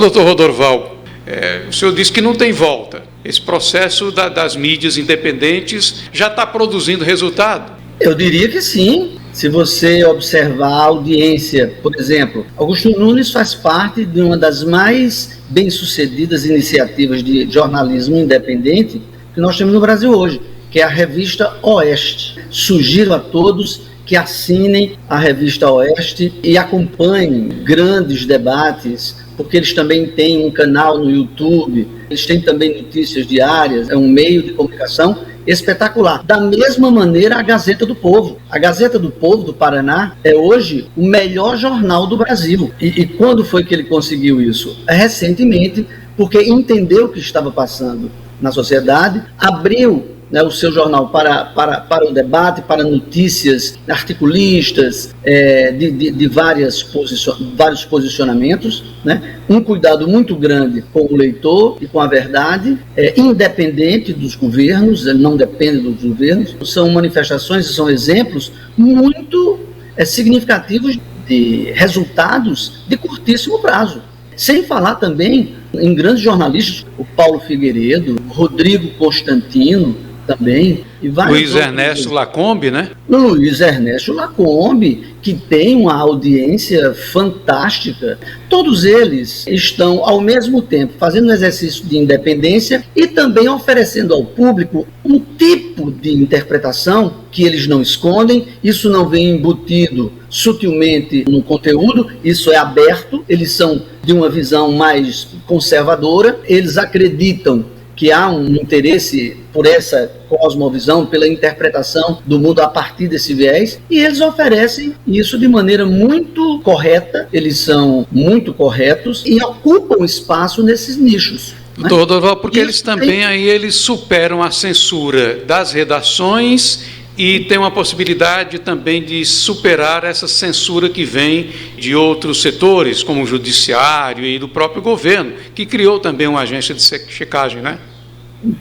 Doutor Rodorval, o senhor disse que não tem volta. Esse processo das mídias independentes já está produzindo resultado? Eu diria que sim. Se você observar a audiência, por exemplo, Augusto Nunes faz parte de uma das mais bem-sucedidas iniciativas de jornalismo independente que nós temos no Brasil hoje, que é a revista Oeste. Sugiro a todos que assinem a revista Oeste e acompanhem grandes debates, porque eles também têm um canal no YouTube, eles têm também notícias diárias, é um meio de comunicação espetacular. Da mesma maneira, a Gazeta do Povo. A Gazeta do Povo do Paraná é hoje o melhor jornal do Brasil. E quando foi que ele conseguiu isso? Recentemente, porque entendeu o que estava passando na sociedade, abriu o seu jornal para o debate, para notícias articulistas, de vários posicionamentos, né? Um cuidado muito grande com o leitor e com a verdade, independente dos governos, não depende dos governos. São manifestações e são exemplos muito significativos de resultados de curtíssimo prazo. Sem falar também em grandes jornalistas, o Paulo Figueiredo, Rodrigo Constantino, também. E Luiz Ernesto Lacombe, né? Luiz Ernesto Lacombe, que tem uma audiência fantástica. Todos eles estão, ao mesmo tempo, fazendo um exercício de independência e também oferecendo ao público um tipo de interpretação que eles não escondem. Isso não vem embutido sutilmente no conteúdo, isso é aberto. Eles são de uma visão mais conservadora, eles acreditam que há um interesse por essa cosmovisão, pela interpretação do mundo a partir desse viés, e eles oferecem isso de maneira muito correta, eles são muito corretos e ocupam espaço nesses nichos. Doutor Rodorval, porque eles também eles superam a censura das redações e tem uma possibilidade também de superar essa censura que vem de outros setores, como o judiciário e do próprio governo, que criou também uma agência de checagem, né?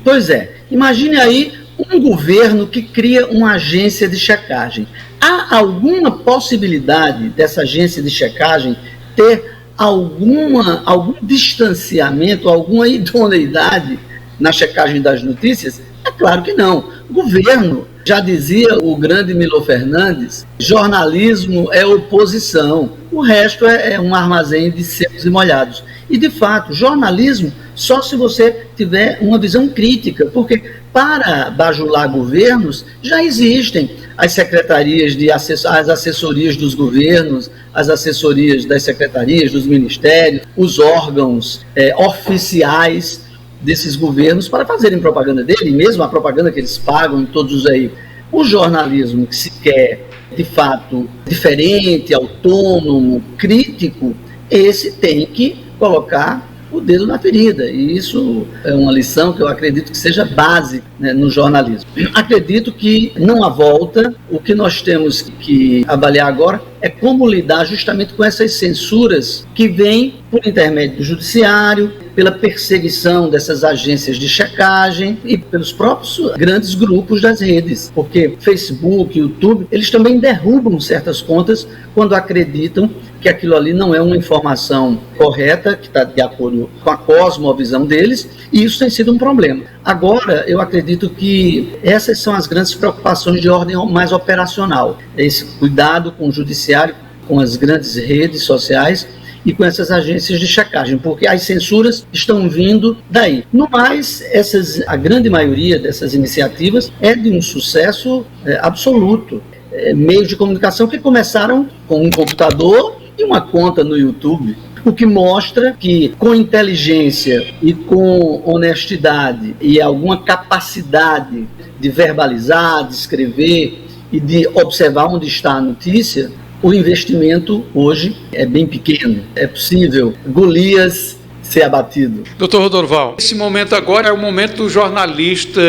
Pois é. Imagine aí um governo que cria uma agência de checagem. Há alguma possibilidade dessa agência de checagem ter algum distanciamento, alguma idoneidade na checagem das notícias? É claro que não. O governo, já dizia o grande Milor Fernandes, jornalismo é oposição, o resto é um armazém de secos e molhados. E, de fato, jornalismo só se você tiver uma visão crítica, porque para bajular governos já existem as secretarias, as assessorias dos governos, as assessorias das secretarias, dos ministérios, os órgãos oficiais desses governos para fazerem propaganda dele, mesmo a propaganda que eles pagam em todos os aí. O jornalismo que se quer, de fato, diferente, autônomo, crítico, esse tem que colocar o dedo na ferida, e isso é uma lição que eu acredito que seja base, né, no jornalismo. Acredito que não há volta. O que nós temos que avaliar agora é como lidar justamente com essas censuras que vêm por intermédio do judiciário, pela perseguição dessas agências de checagem e pelos próprios grandes grupos das redes, porque Facebook, YouTube, eles também derrubam certas contas quando acreditam que aquilo ali não é uma informação correta, que está de acordo com a cosmovisão deles, e isso tem sido um problema. Agora, eu acredito que essas são as grandes preocupações de ordem mais operacional, esse cuidado com o judiciário, com as grandes redes sociais e com essas agências de checagem, porque as censuras estão vindo daí. No mais, a grande maioria dessas iniciativas é de um sucesso absoluto. Meios de comunicação que começaram com um computador e uma conta no YouTube, o que mostra que com inteligência e com honestidade e alguma capacidade de verbalizar, de escrever e de observar onde está a notícia, o investimento hoje é bem pequeno. É possível Golias ser abatido. Doutor Rodorval, esse momento agora é o momento do jornalista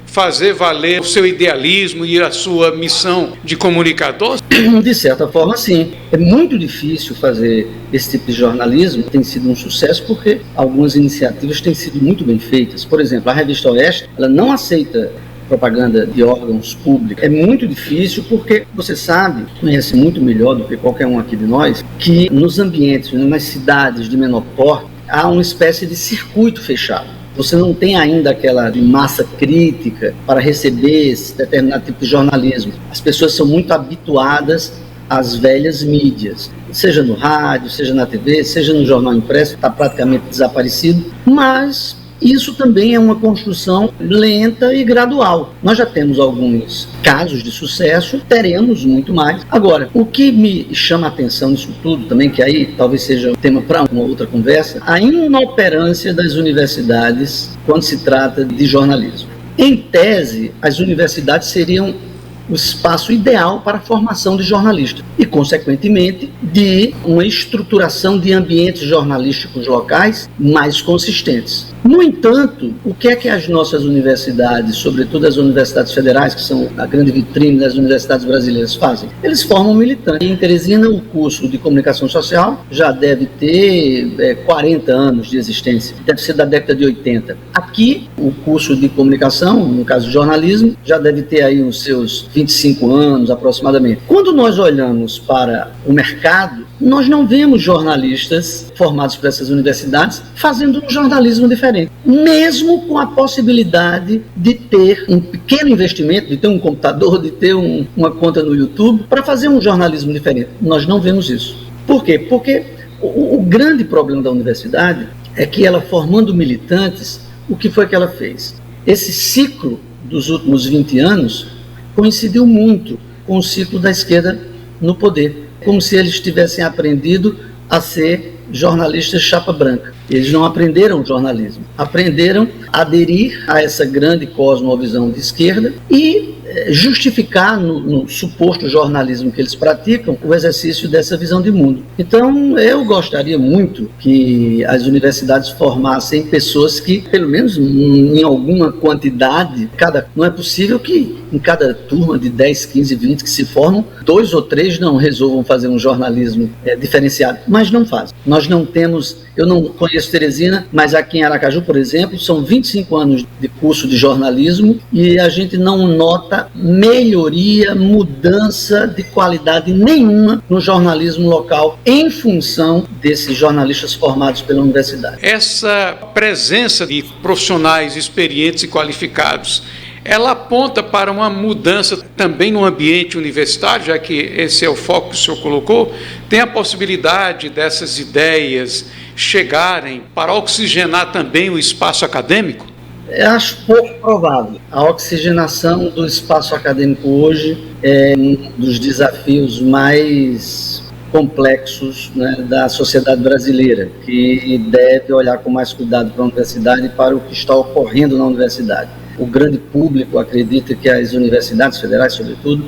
fazer valer o seu idealismo e a sua missão de comunicador? De certa forma, sim. É muito difícil fazer esse tipo de jornalismo. Tem sido um sucesso porque algumas iniciativas têm sido muito bem feitas. Por exemplo, a Revista Oeste, ela não aceita propaganda de órgãos públicos. É muito difícil porque você sabe, conhece muito melhor do que qualquer um aqui de nós, que nos ambientes, nas cidades de menor porte, há uma espécie de circuito fechado. Você não tem ainda aquela massa crítica para receber esse determinado tipo de jornalismo. As pessoas são muito habituadas às velhas mídias, seja no rádio, seja na TV, seja no jornal impresso, está praticamente desaparecido, mas isso também é uma construção lenta e gradual. Nós já temos alguns casos de sucesso, teremos muito mais. Agora, o que me chama a atenção nisso tudo também, que aí talvez seja um tema para uma outra conversa, a inoperância das universidades quando se trata de jornalismo. Em tese, as universidades seriam o espaço ideal para a formação de jornalistas e, consequentemente, de uma estruturação de ambientes jornalísticos locais mais consistentes. No entanto, o que é que as nossas universidades, sobretudo as universidades federais, que são a grande vitrine das universidades brasileiras, fazem? Eles formam militantes. Em Teresina, o curso de comunicação social já deve ter 40 anos de existência, deve ser da década de 80. Aqui, o curso de comunicação, no caso de jornalismo, já deve ter aí os seus 25 anos aproximadamente. Quando nós olhamos para o mercado, nós não vemos jornalistas formados por essas universidades fazendo um jornalismo diferente, mesmo com a possibilidade de ter um pequeno investimento, de ter um computador, de ter uma conta no YouTube, para fazer um jornalismo diferente. Nós não vemos isso. Por quê? Porque o grande problema da universidade é que ela, formando militantes, o que foi que ela fez? Esse ciclo dos últimos 20 anos coincidiu muito com o ciclo da esquerda no poder, como se eles tivessem aprendido a ser jornalistas chapa branca. Eles não aprenderam jornalismo, aprenderam a aderir a essa grande cosmovisão de esquerda e justificar no suposto jornalismo que eles praticam o exercício dessa visão de mundo. Então, eu gostaria muito que as universidades formassem pessoas que, pelo menos em alguma quantidade, não é possível que em cada turma de 10, 15, 20 que se formam, 2 ou 3 não resolvam fazer um jornalismo diferenciado, mas não fazem. Nós não temos, eu não conheço Teresina, mas aqui em Aracaju, por exemplo, são 25 anos de curso de jornalismo e a gente não nota melhoria, mudança de qualidade nenhuma no jornalismo local em função desses jornalistas formados pela universidade. Essa presença de profissionais experientes e qualificados, ela aponta para uma mudança também no ambiente universitário, já que esse é o foco que o senhor colocou. Tem a possibilidade dessas ideias chegarem para oxigenar também o espaço acadêmico? Eu acho pouco provável. A oxigenação do espaço acadêmico hoje é um dos desafios mais complexos, né, da sociedade brasileira, que deve olhar com mais cuidado para a universidade e para o que está ocorrendo na universidade. O grande público acredita que as universidades federais, sobretudo,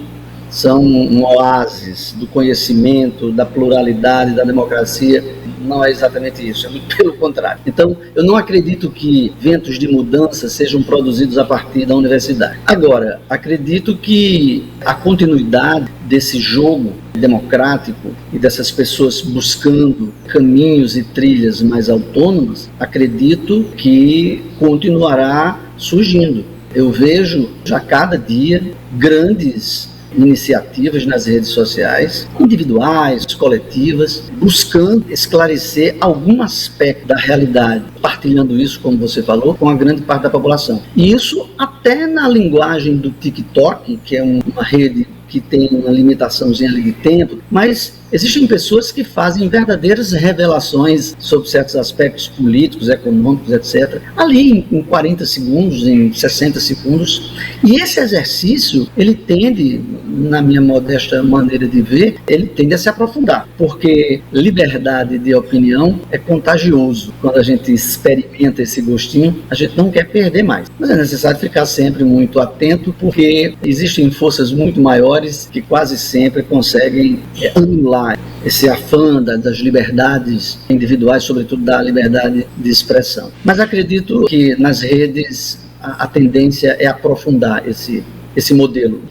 são um oásis do conhecimento, da pluralidade, da democracia. Não é exatamente isso, é muito pelo contrário. Então, eu não acredito que ventos de mudança sejam produzidos a partir da universidade. Agora, acredito que a continuidade desse jogo democrático e dessas pessoas buscando caminhos e trilhas mais autônomas, acredito que continuará surgindo. Eu vejo já cada dia grandes iniciativas nas redes sociais, individuais, coletivas, buscando esclarecer algum aspecto da realidade, partilhando isso, como você falou, com a grande parte da população. E isso até na linguagem do TikTok, que é uma rede que tem uma limitaçãozinha ali de tempo, mas existem pessoas que fazem verdadeiras revelações sobre certos aspectos políticos, econômicos, etc., ali em 40 segundos, em 60 segundos. E esse exercício, ele tende, na minha modesta maneira de ver, ele tende a se aprofundar, porque liberdade de opinião é contagioso. Quando a gente experimenta esse gostinho, a gente não quer perder mais. Mas é necessário ficar sempre muito atento, porque existem forças muito maiores que quase sempre conseguem anular esse afã das liberdades individuais, sobretudo da liberdade de expressão. Mas acredito que nas redes a tendência é aprofundar esse modelo.